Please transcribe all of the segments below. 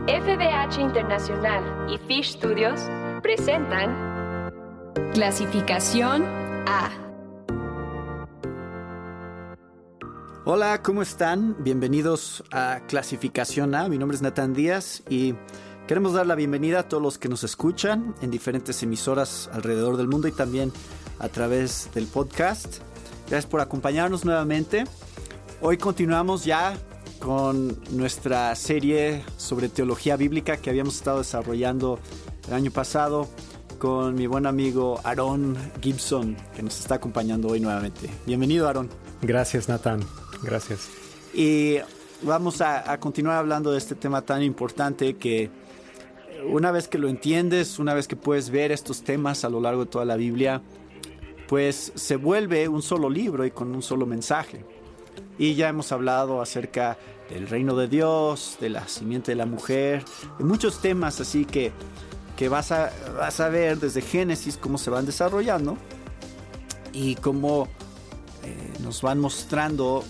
FBH Internacional y Fish Studios presentan Clasificación A. Hola, ¿cómo están? Bienvenidos a Clasificación A. Mi nombre es Natán Díaz y queremos dar la bienvenida a todos los que nos escuchan en diferentes emisoras alrededor del mundo y también a través del podcast. Gracias por acompañarnos nuevamente. Hoy continuamos ya con nuestra serie sobre teología bíblica que habíamos estado desarrollando el año pasado con mi buen amigo Aaron Gibson, que nos está acompañando hoy nuevamente. Bienvenido, Aaron. Gracias, Natán. Gracias. Y vamos a continuar hablando de este tema tan importante que una vez que lo entiendes, una vez que puedes ver estos temas a lo largo de toda la Biblia, pues se vuelve un solo libro y con un solo mensaje. Y ya hemos hablado acerca del reino de Dios, de la simiente de la mujer, de muchos temas así que vas a ver desde Génesis cómo se van desarrollando y cómo nos van mostrando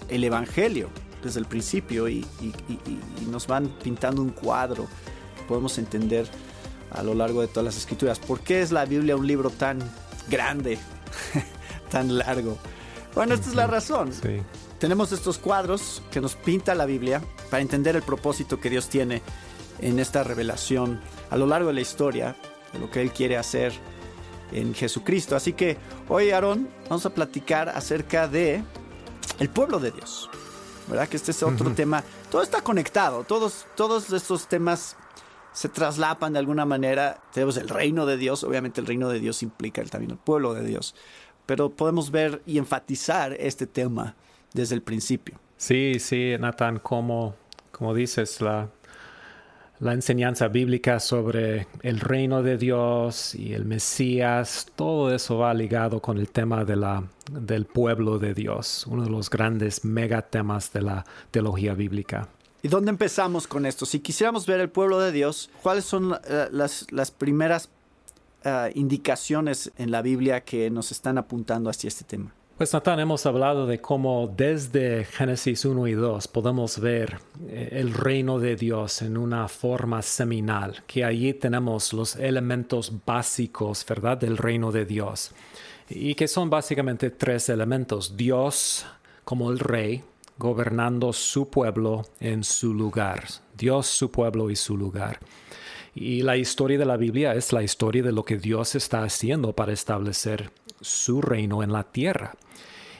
el Evangelio desde el principio y nos van pintando un cuadro que podemos entender a lo largo de todas las Escrituras. ¿Por qué es la Biblia un libro tan grande, tan largo? Bueno, esta es la razón. Sí. Tenemos estos cuadros que nos pinta la Biblia para entender el propósito que Dios tiene en esta revelación a lo largo de la historia, de lo que Él quiere hacer en Jesucristo. Así que hoy, Aarón, vamos a platicar acerca de el pueblo de Dios, ¿verdad? Que este es otro tema. Todo está conectado. Todos estos temas se traslapan de alguna manera. Tenemos el reino de Dios. Obviamente el reino de Dios implica también el pueblo de Dios. Pero podemos ver y enfatizar este tema desde el principio. Sí, Natán, como dices, la enseñanza bíblica sobre el reino de Dios y el Mesías, todo eso va ligado con el tema del pueblo de Dios, uno de los grandes megatemas de la teología bíblica. ¿Y dónde empezamos con esto? Si quisiéramos ver el pueblo de Dios, ¿cuáles son las primeras indicaciones en la Biblia que nos están apuntando hacia este tema? Pues, Natán, hemos hablado de cómo desde Génesis 1 y 2 podemos ver el reino de Dios en una forma seminal, que allí tenemos los elementos básicos, ¿verdad?, del reino de Dios, y que son básicamente tres elementos. Dios como el rey, gobernando su pueblo en su lugar. Dios, su pueblo y su lugar. Y la historia de la Biblia es la historia de lo que Dios está haciendo para establecer su reino en la tierra.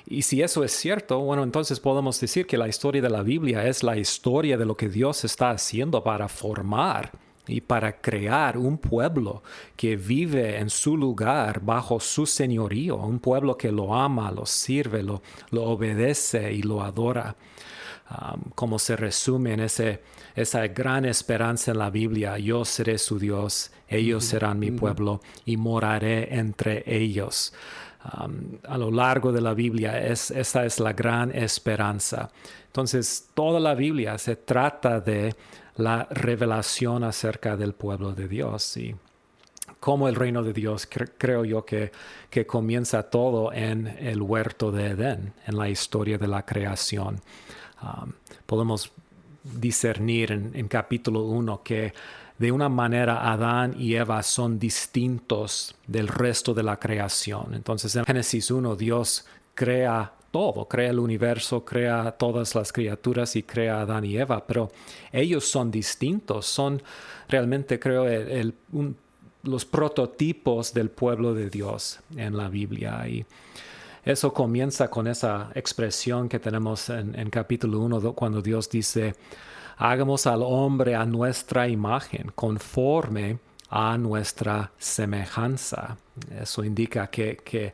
Y si eso es cierto, bueno, entonces podemos decir que la historia de la Biblia es la historia de lo que Dios está haciendo para formar y para crear un pueblo que vive en su lugar bajo su señorío, un pueblo que lo ama, lo sirve, lo obedece y lo adora. Como se resume en esa gran esperanza en la Biblia: yo seré su Dios, ellos serán mi pueblo y moraré entre ellos. A lo largo de la Biblia, esa es la gran esperanza. Entonces, toda la Biblia se trata de la revelación acerca del pueblo de Dios y cómo el reino de Dios, creo yo que comienza todo en el huerto de Edén, en la historia de la creación. Podemos discernir en capítulo 1 que de una manera Adán y Eva son distintos del resto de la creación. Entonces en Génesis 1 Dios crea todo, crea el universo, crea todas las criaturas y crea a Adán y Eva, pero ellos son distintos, son realmente, creo, los prototipos del pueblo de Dios en la Biblia. Y eso comienza con esa expresión que tenemos en capítulo 1, cuando Dios dice: hagamos al hombre a nuestra imagen, conforme a nuestra semejanza. Eso indica que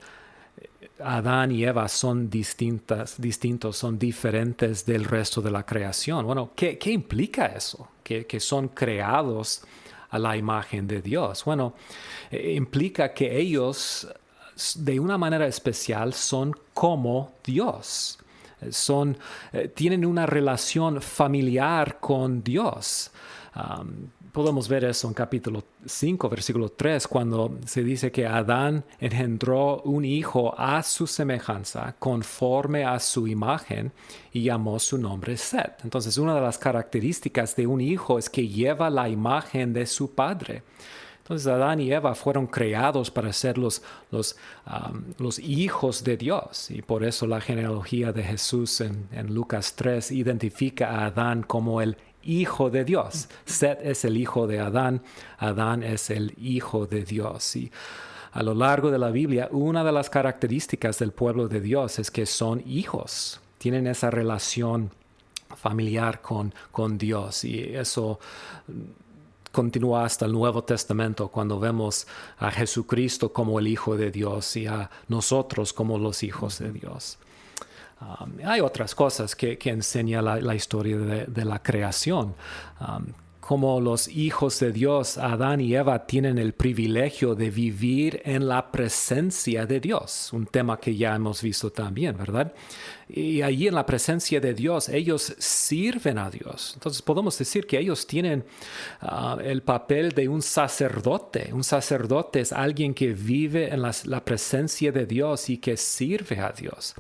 Adán y Eva son distintos, son diferentes del resto de la creación. Bueno, ¿qué implica eso? Que son creados a la imagen de Dios. Bueno, implica que ellos, de una manera especial, son como Dios. Tienen una relación familiar con Dios. Podemos ver eso en capítulo 5, versículo 3, cuando se dice que Adán engendró un hijo a su semejanza, conforme a su imagen, y llamó su nombre Set. Entonces, una de las características de un hijo es que lleva la imagen de su padre. Entonces, Adán y Eva fueron creados para ser los hijos de Dios. Y por eso la genealogía de Jesús en Lucas 3 identifica a Adán como el hijo de Dios. Set es el hijo de Adán, Adán es el hijo de Dios. Y a lo largo de la Biblia, una de las características del pueblo de Dios es que son hijos, tienen esa relación familiar con Dios, y eso continúa hasta el Nuevo Testamento, cuando vemos a Jesucristo como el Hijo de Dios y a nosotros como los hijos de Dios. Hay otras cosas que enseña la historia de la creación. Como los hijos de Dios, Adán y Eva tienen el privilegio de vivir en la presencia de Dios, un tema que ya hemos visto también, ¿verdad? Y allí en la presencia de Dios, ellos sirven a Dios. Entonces podemos decir que ellos tienen el papel de un sacerdote. Un sacerdote es alguien que vive en la presencia de Dios y que sirve a Dios.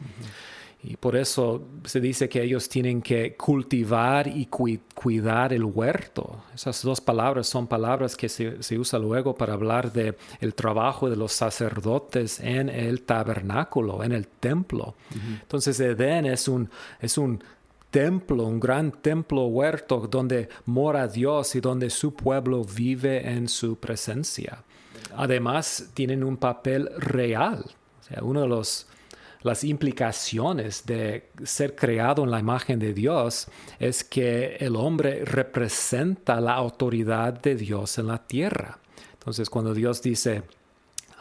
Y por eso se dice que ellos tienen que cultivar y cuidar el huerto. Esas dos palabras son palabras que se usan luego para hablar del trabajo de los sacerdotes en el tabernáculo, en el templo. Entonces Edén es un templo, un gran templo huerto donde mora Dios y donde su pueblo vive en su presencia. Además, tienen un papel real. O sea, uno de las implicaciones de ser creado en la imagen de Dios es que el hombre representa la autoridad de Dios en la tierra. Entonces, cuando Dios dice,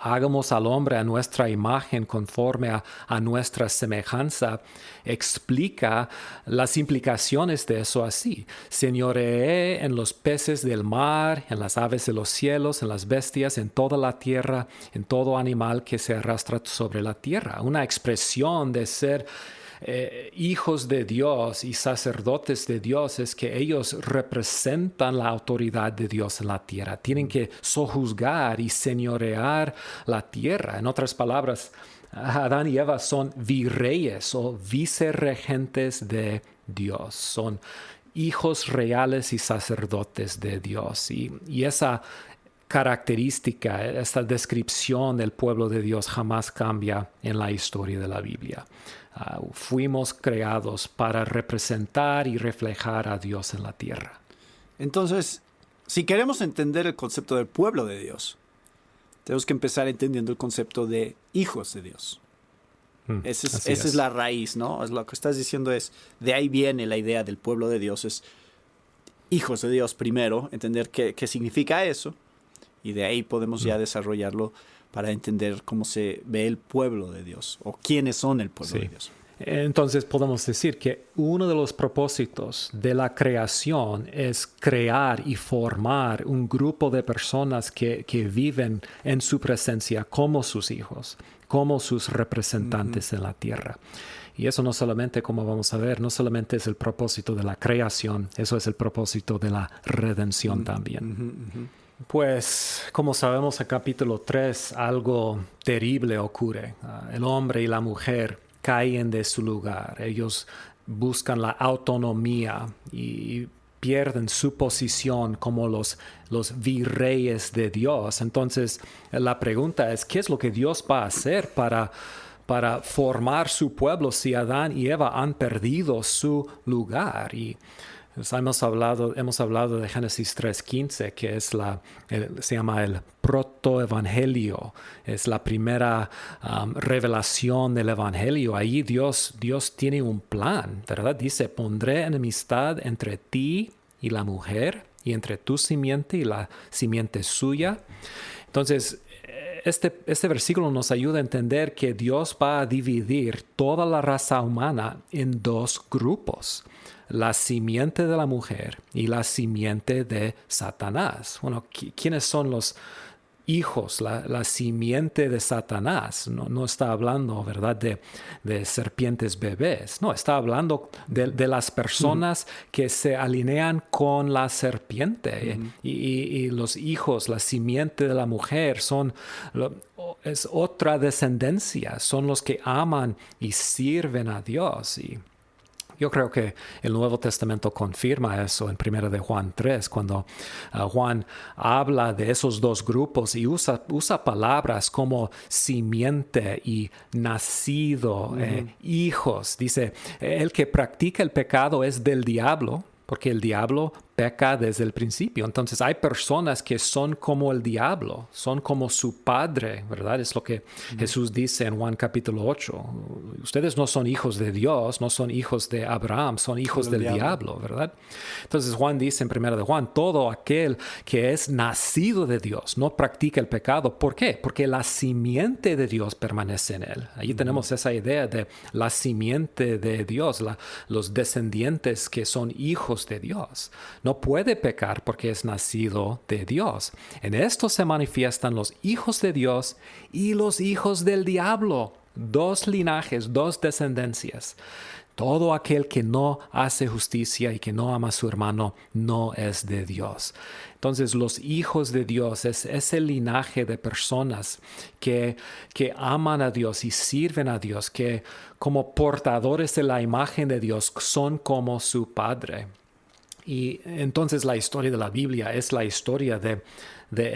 hagamos al hombre a nuestra imagen conforme a nuestra semejanza, explica las implicaciones de eso así. Señoreé en los peces del mar, en las aves de los cielos, en las bestias, en toda la tierra, en todo animal que se arrastra sobre la tierra. Una expresión de ser hijos de Dios y sacerdotes de Dios es que ellos representan la autoridad de Dios en la tierra. Tienen que sojuzgar y señorear la tierra. En otras palabras, Adán y Eva son virreyes o vicerregentes de Dios. Son hijos reales y sacerdotes de Dios. Y esa característica, esta descripción del pueblo de Dios jamás cambia en la historia de la Biblia. Fuimos creados para representar y reflejar a Dios en la tierra. Entonces, si queremos entender el concepto del pueblo de Dios, tenemos que empezar entendiendo el concepto de hijos de Dios. Esa es la raíz, ¿no? Lo que estás diciendo es, de ahí viene la idea del pueblo de Dios, es hijos de Dios primero, entender qué significa eso, y de ahí podemos ya desarrollarlo para entender cómo se ve el pueblo de Dios o quiénes son el pueblo de Dios. Entonces podemos decir que uno de los propósitos de la creación es crear y formar un grupo de personas que viven en su presencia como sus hijos, como sus representantes en la tierra. Y eso no solamente, como vamos a ver, no solamente es el propósito de la creación, eso es el propósito de la redención también. Pues, como sabemos en capítulo 3, algo terrible ocurre. El hombre y la mujer caen de su lugar. Ellos buscan la autonomía y pierden su posición como los virreyes de Dios. Entonces, la pregunta es, ¿qué es lo que Dios va a hacer para formar su pueblo si Adán y Eva han perdido su lugar? Y pues hemos hablado de Génesis 3:15, que es se llama el protoevangelio. Es la primera revelación del evangelio. Ahí Dios tiene un plan, ¿verdad? Dice, pondré enemistad entre ti y la mujer, y entre tu simiente y la simiente suya. Entonces, este versículo nos ayuda a entender que Dios va a dividir toda la raza humana en dos grupos: la simiente de la mujer y la simiente de Satanás. Bueno, ¿quiénes son los hijos, la simiente de Satanás. No está hablando, ¿verdad?, de serpientes bebés. No, está hablando de las personas que se alinean con la serpiente. Y los hijos, la simiente de la mujer, es otra descendencia. Son los que aman y sirven a Dios. Y yo creo que el Nuevo Testamento confirma eso en 1 de Juan 3, cuando Juan habla de esos dos grupos y usa palabras como simiente y nacido, hijos. Dice, el que practica el pecado es del diablo, porque el diablo peca desde el principio. Entonces hay personas que son como el diablo, son como su padre, ¿verdad? Es lo que Jesús dice en Juan capítulo 8. Ustedes no son hijos de Dios, no son hijos de Abraham, son hijos del diablo, ¿verdad? Entonces Juan dice en 1 de Juan, todo aquel que es nacido de Dios no practica el pecado. ¿Por qué? Porque la simiente de Dios permanece en él. Allí tenemos esa idea de la simiente de Dios, los descendientes que son hijos de Dios. No puede pecar porque es nacido de Dios. En esto se manifiestan los hijos de Dios y los hijos del diablo. Dos linajes, dos descendencias. Todo aquel que no hace justicia y que no ama a su hermano no es de Dios. Entonces los hijos de Dios es ese linaje de personas que aman a Dios y sirven a Dios, que como portadores de la imagen de Dios son como su Padre. Y entonces la historia de la Biblia es la historia de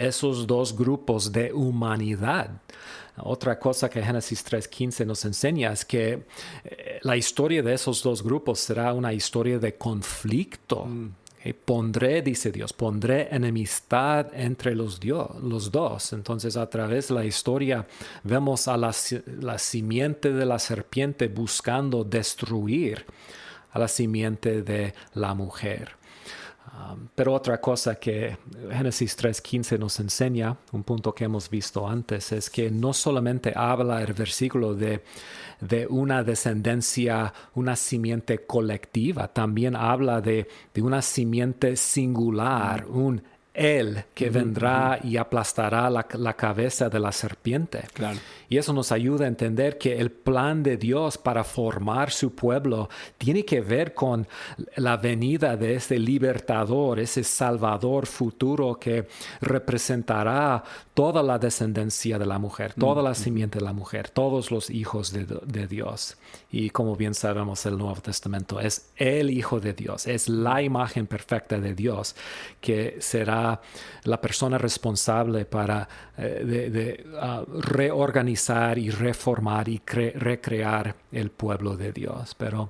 esos dos grupos de humanidad. Otra cosa que Génesis 3:15 nos enseña es que la historia de esos dos grupos será una historia de conflicto. Pondré, dice Dios, pondré enemistad entre los dos. Entonces, a través de la historia vemos a la simiente de la serpiente buscando destruir a la simiente de la mujer. Pero otra cosa que Génesis 3:15 nos enseña, un punto que hemos visto antes, es que no solamente habla el versículo de una descendencia, una simiente colectiva, también habla de una simiente singular, un Él que vendrá y aplastará la cabeza de la serpiente. Claro. Y eso nos ayuda a entender que el plan de Dios para formar su pueblo tiene que ver con la venida de ese libertador, ese salvador futuro que representará toda la descendencia de la mujer, toda la simiente de la mujer, todos los hijos de Dios. Y como bien sabemos, el Nuevo Testamento es el Hijo de Dios, es la imagen perfecta de Dios que será la persona responsable para reorganizar y reformar y recrear el pueblo de Dios. Pero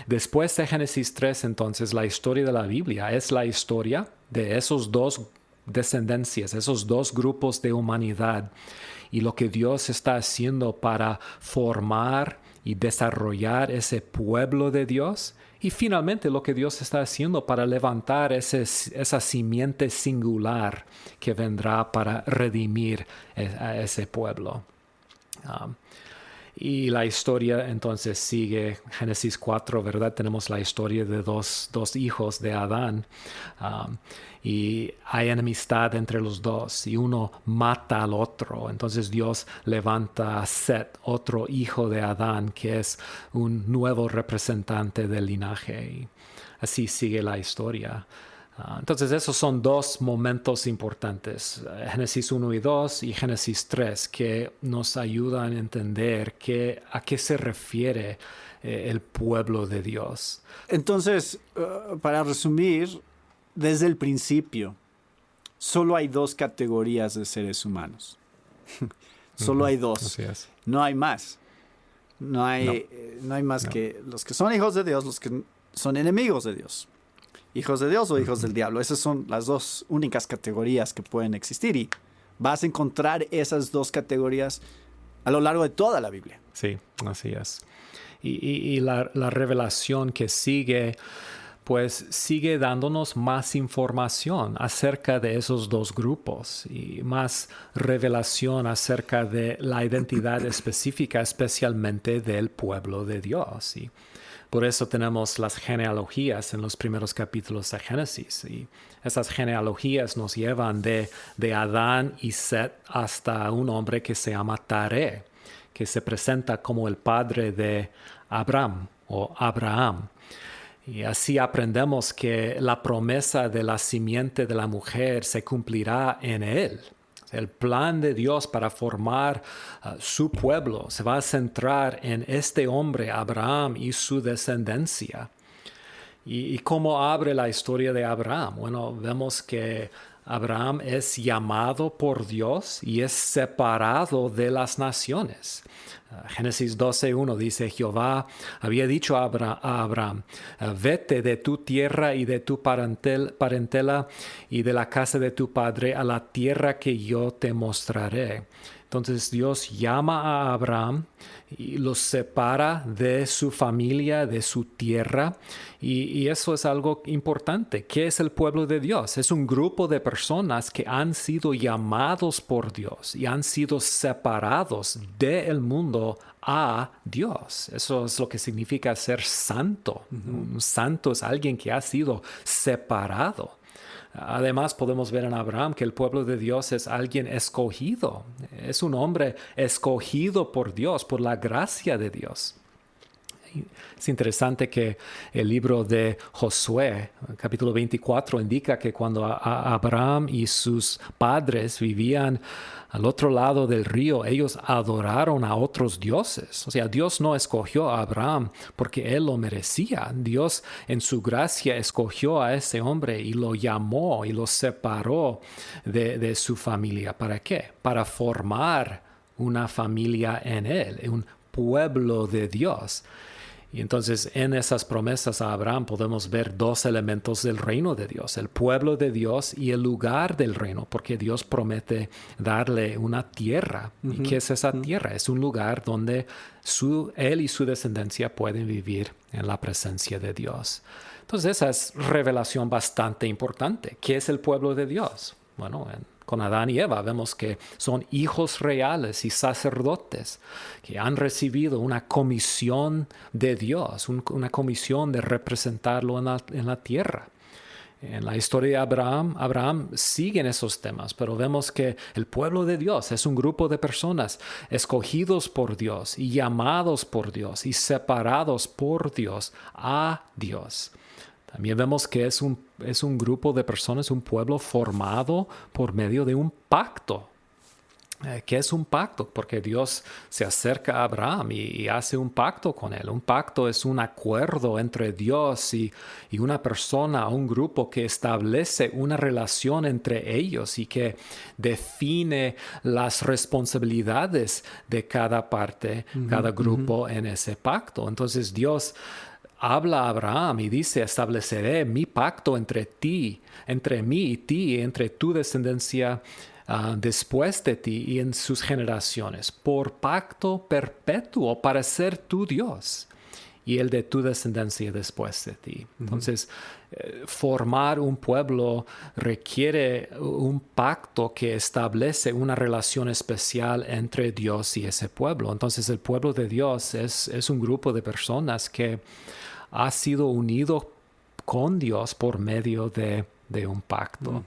después de Génesis 3, entonces, la historia de la Biblia es la historia de esos dos descendencias, esos dos grupos de humanidad y lo que Dios está haciendo para formar y desarrollar ese pueblo de Dios. Y finalmente lo que Dios está haciendo para levantar esa simiente singular que vendrá para redimir a ese pueblo. Y la historia entonces sigue Génesis 4, ¿verdad? Tenemos la historia de dos hijos de Adán. Y hay enemistad entre los dos y uno mata al otro. Entonces Dios levanta a Set, otro hijo de Adán, que es un nuevo representante del linaje. Y así sigue la historia. Entonces esos son dos momentos importantes, Génesis 1 y 2 y Génesis 3, que nos ayudan a entender a qué se refiere el pueblo de Dios. Entonces, para resumir, desde el principio, solo hay dos categorías de seres humanos. Solo hay dos. Así es. No hay más. No hay más que los que son hijos de Dios, los que son enemigos de Dios. Hijos de Dios o hijos del diablo. Esas son las dos únicas categorías que pueden existir. Y vas a encontrar esas dos categorías a lo largo de toda la Biblia. Sí, así es. Y la revelación que sigue, pues sigue dándonos más información acerca de esos dos grupos y más revelación acerca de la identidad específica, especialmente del pueblo de Dios. Y Por eso tenemos las genealogías en los primeros capítulos de Génesis. Y esas genealogías nos llevan de Adán y Set hasta un hombre que se llama Taré, que se presenta como el padre de Abraham o Abraham. Y así aprendemos que la promesa de la simiente de la mujer se cumplirá en él. El plan de Dios para formar su pueblo se va a centrar en este hombre, Abraham, y su descendencia. ¿Y cómo abre la historia de Abraham? Bueno, vemos que Abraham es llamado por Dios y es separado de las naciones. Génesis 12:1 dice, Jehová había dicho a Abraham, vete de tu tierra y de tu parentela y de la casa de tu padre a la tierra que yo te mostraré. Entonces Dios llama a Abraham y lo separa de su familia, de su tierra, y eso es algo importante. ¿Qué es el pueblo de Dios? Es un grupo de personas que han sido llamados por Dios y han sido separados del mundo a Dios. Eso es lo que significa ser santo. Un santo es alguien que ha sido separado. Además, podemos ver en Abraham que el pueblo de Dios es alguien escogido. Es un hombre escogido por Dios, por la gracia de Dios. Es interesante que el libro de Josué, capítulo 24, indica que cuando Abraham y sus padres vivían al otro lado del río, ellos adoraron a otros dioses. O sea, Dios no escogió a Abraham porque él lo merecía. Dios en su gracia escogió a ese hombre y lo llamó y lo separó de su familia. ¿Para qué? Para formar una familia en él, un pueblo de Dios. Y entonces en esas promesas a Abraham podemos ver dos elementos del reino de Dios, el pueblo de Dios y el lugar del reino, porque Dios promete darle una tierra. ¿Y qué es esa tierra? Es un lugar donde él y su descendencia pueden vivir en la presencia de Dios. Entonces esa es revelación bastante importante. ¿Qué es el pueblo de Dios? Bueno, con Adán y Eva vemos que son hijos reales y sacerdotes que han recibido una comisión de Dios, una comisión de representarlo en la tierra. En la historia de Abraham siguen esos temas, pero vemos que el pueblo de Dios es un grupo de personas escogidos por Dios y llamados por Dios y separados por Dios a Dios. También vemos que es un grupo de personas, un pueblo formado por medio de un pacto. ¿Qué es un pacto? Porque Dios se acerca a Abraham y hace un pacto con él. Un pacto es un acuerdo entre Dios y una persona, un grupo que establece una relación entre ellos y que define las responsabilidades de cada parte, cada grupo en ese pacto. Entonces Dios habla a Abraham y dice, estableceré mi pacto entre mí y ti, entre tu descendencia después de ti y en sus generaciones, por pacto perpetuo para ser tu Dios y el de tu descendencia después de ti. Entonces, formar un pueblo requiere un pacto que establece una relación especial entre Dios y ese pueblo. Entonces, el pueblo de Dios es un grupo de personas que ha sido unido con Dios por medio de un pacto.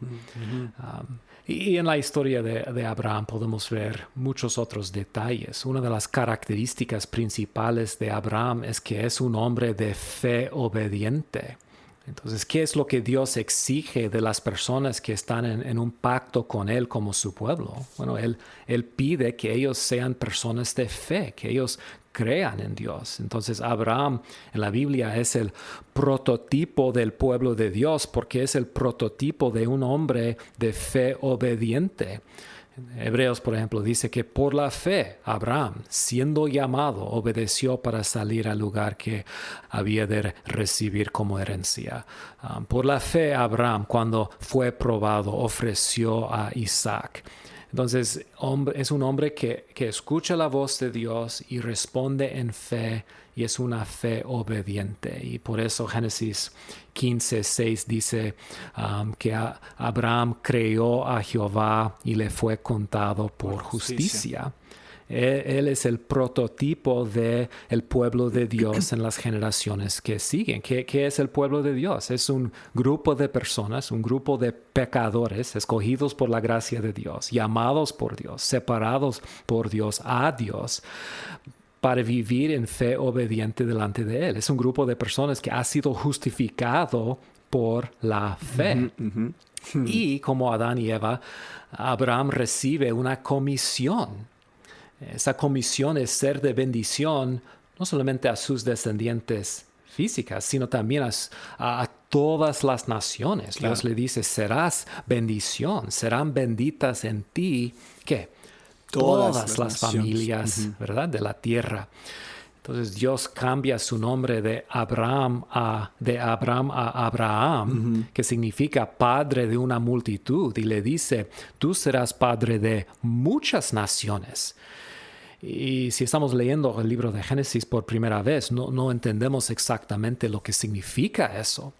Y en la historia de Abraham podemos ver muchos otros detalles. Una de las características principales de Abraham es que es un hombre de fe obediente. Entonces, ¿qué es lo que Dios exige de las personas que están en un pacto con Él como su pueblo? Bueno, Él pide que ellos sean personas de fe, que ellos crean en Dios. Entonces, Abraham en la Biblia es el prototipo del pueblo de Dios porque es el prototipo de un hombre de fe obediente. Hebreos, por ejemplo, dice que por la fe, Abraham, siendo llamado, obedeció para salir al lugar que había de recibir como herencia. Por la fe, Abraham, cuando fue probado, ofreció a Isaac. Entonces, es un hombre que escucha la voz de Dios y responde en fe, y es una fe obediente. Y por eso Génesis 15:6 dice que Abraham creyó a Jehová y le fue contado por justicia. Él es el prototipo del pueblo de Dios en las generaciones que siguen. ¿Qué es el pueblo de Dios? Es un grupo de personas, un grupo de pecadores escogidos por la gracia de Dios, llamados por Dios, separados por Dios a Dios, para vivir en fe obediente delante de Él. Es un grupo de personas que ha sido justificado por la fe. Y como Adán y Eva, Abraham recibe una comisión. Esa comisión es ser de bendición no solamente a sus descendientes físicas, sino también a todas las naciones. Claro. Dios le dice, serás bendición, serán benditas en ti, ¿qué? Todas las familias, ¿verdad? De la tierra. Entonces Dios cambia su nombre de Abraham a Abraham, que significa padre de una multitud, y le dice, tú serás padre de muchas naciones. Y si estamos leyendo el libro de Génesis por primera vez, no entendemos exactamente lo que significa eso.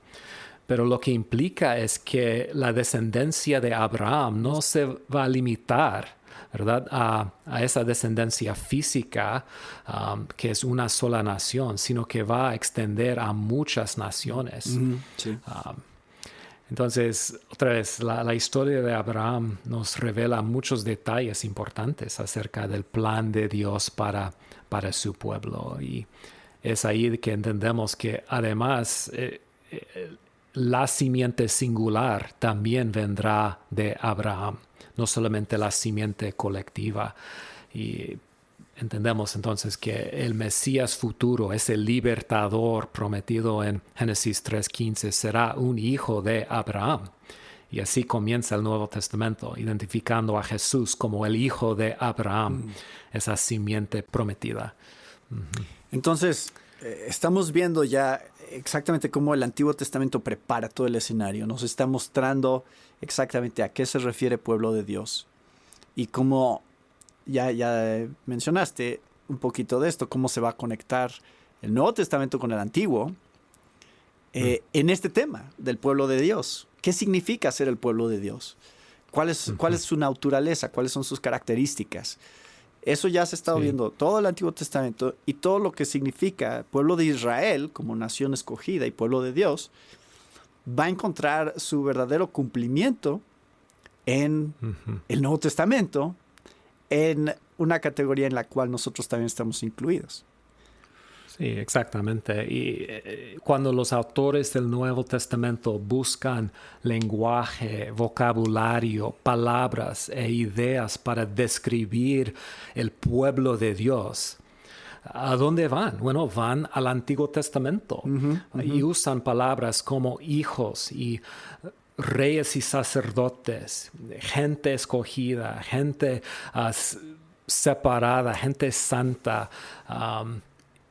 Pero lo que implica es que la descendencia de Abraham no se va a limitar, ¿verdad?, a esa descendencia física, que es una sola nación, sino que va a extender a muchas naciones. Sí. Entonces, otra vez, la historia de Abraham nos revela muchos detalles importantes acerca del plan de Dios para su pueblo. Y es ahí que entendemos que además la simiente singular también vendrá de Abraham, no solamente la simiente colectiva. Y entendemos entonces que el Mesías futuro, ese libertador prometido en Génesis 3:15, será un hijo de Abraham. Y así comienza el Nuevo Testamento, identificando a Jesús como el hijo de Abraham, esa simiente prometida. Entonces, estamos viendo ya exactamente cómo el Antiguo Testamento prepara todo el escenario. Nos está mostrando exactamente a qué se refiere pueblo de Dios. Y cómo, ya mencionaste un poquito de esto, cómo se va a conectar el Nuevo Testamento con el Antiguo en este tema del pueblo de Dios. ¿Qué significa ser el pueblo de Dios? ¿Cuál es su naturaleza? ¿Cuáles son sus características? Eso ya se ha estado viendo todo el Antiguo Testamento, y todo lo que significa pueblo de Israel como nación escogida y pueblo de Dios va a encontrar su verdadero cumplimiento en el Nuevo Testamento, en una categoría en la cual nosotros también estamos incluidos. Sí, exactamente. Y cuando los autores del Nuevo Testamento buscan lenguaje, vocabulario, palabras e ideas para describir el pueblo de Dios, ¿a dónde van? Bueno, van al Antiguo Testamento y usan palabras como hijos y reyes y sacerdotes, gente escogida, gente separada, gente santa,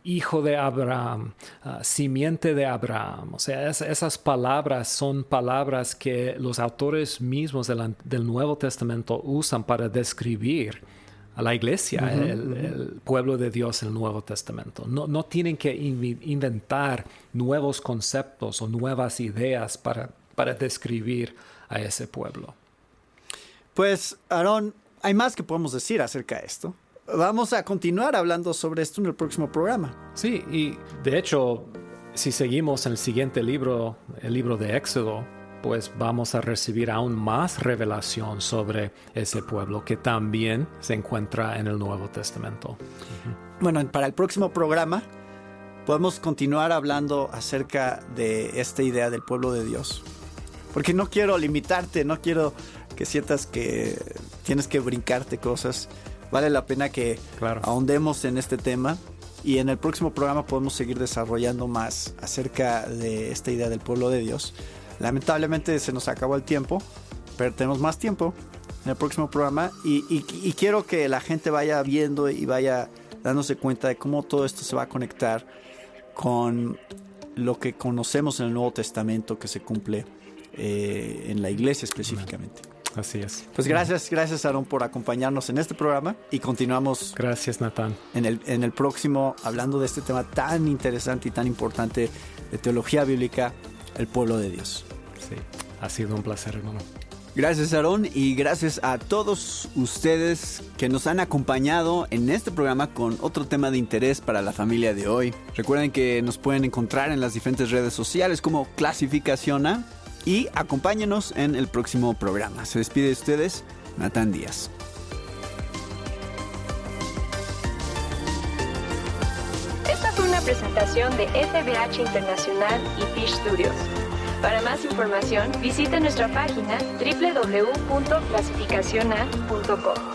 hijo de Abraham, simiente de Abraham. O sea, esas palabras son palabras que los autores mismos del Nuevo Testamento usan para describir a la iglesia, el pueblo de Dios en el Nuevo Testamento. No tienen que inventar nuevos conceptos o nuevas ideas para describir a ese pueblo. Pues, Aarón, hay más que podemos decir acerca de esto. Vamos a continuar hablando sobre esto en el próximo programa. Sí, y de hecho, si seguimos en el siguiente libro, el libro de Éxodo, pues vamos a recibir aún más revelación sobre ese pueblo que también se encuentra en el Nuevo Testamento. Bueno, para el próximo programa podemos continuar hablando acerca de esta idea del pueblo de Dios. Porque no quiero limitarte, no quiero que sientas que tienes que brincarte cosas. Vale la pena que ahondemos en este tema, y en el próximo programa podemos seguir desarrollando más acerca de esta idea del pueblo de Dios. Lamentablemente se nos acabó el tiempo, pero tenemos más tiempo en el próximo programa, y quiero que la gente vaya viendo y vaya dándose cuenta de cómo todo esto se va a conectar con lo que conocemos en el Nuevo Testamento que se cumple en la iglesia específicamente. Así es. Pues gracias Aarón por acompañarnos en este programa, y continuamos. Gracias, Natán. En el próximo, hablando de este tema tan interesante y tan importante de teología bíblica, el pueblo de Dios. Sí, ha sido un placer, hermano. Gracias, Aarón, y gracias a todos ustedes que nos han acompañado en este programa con otro tema de interés para la familia de hoy. Recuerden que nos pueden encontrar en las diferentes redes sociales como Clasificación A y acompáñenos en el próximo programa. Se despide de ustedes, Natán Díaz. Esta fue una presentación de FBH Internacional y Fish Studios. Para más información, visite nuestra página www.clasificaciona.com.